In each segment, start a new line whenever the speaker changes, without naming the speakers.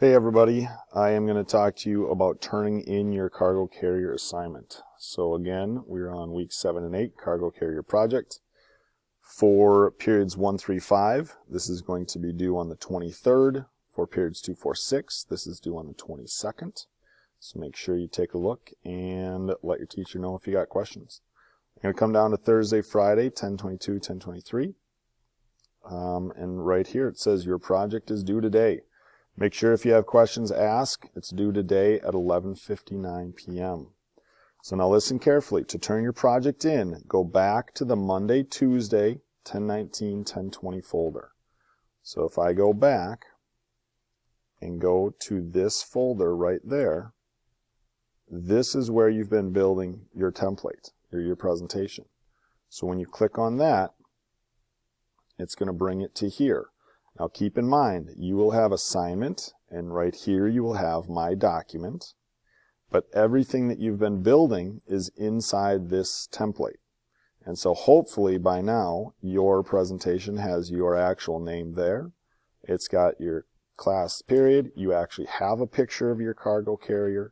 Hey everybody, I am going to talk to you about turning in your cargo carrier assignment. So again, we're on week 7 and 8, cargo carrier project. For periods 1 through 5, this is going to be due on the 23rd. For periods 2, 4, 6, this is due on the 22nd. So make sure you take a look and let your teacher know if you got questions. I'm going to come down to Thursday, Friday, 10/22, 10/23. And right here it says your project is due today. Make sure if you have questions, ask. It's due today at 11:59 p.m. So now listen carefully. To turn your project in, go back to the Monday, Tuesday, 10/19, 10/20 folder. So if I go back and go to this folder right there, this is where you've been building your template or your presentation. So when you click on that, it's going to bring it to here. Now keep in mind, you will have assignment, and right here you will have my document, but everything that you've been building is inside this template. And so hopefully by now, your presentation has your actual name there. It's got your class period. You actually have a picture of your cargo carrier.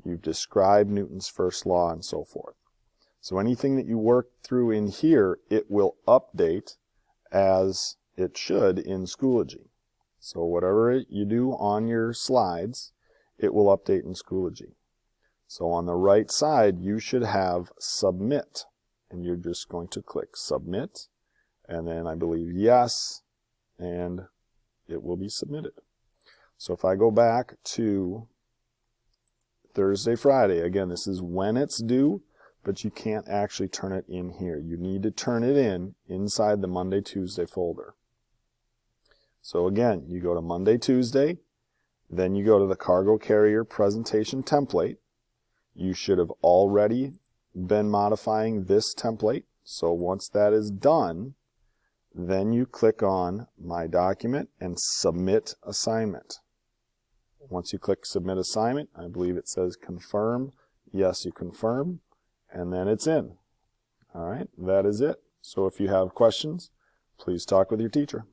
You've described Newton's first law and so forth. So anything that you work through in here, it will update as it should in Schoology. So whatever you do on your slides, it will update in Schoology. So on the right side, you should have Submit. And you're just going to click Submit. And then I believe Yes. And it will be submitted. So if I go back to Thursday, Friday, again, this is when it's due, but you can't actually turn it in here. You need to turn it in inside the Monday, Tuesday folder. So again, you go to Monday, Tuesday, then you go to the cargo carrier presentation template. You should have already been modifying this template. So once that is done, then you click on My Document and Submit Assignment. Once you click Submit Assignment, I believe it says Confirm. Yes, you confirm, and then it's in. All right, that is it. So if you have questions, please talk with your teacher.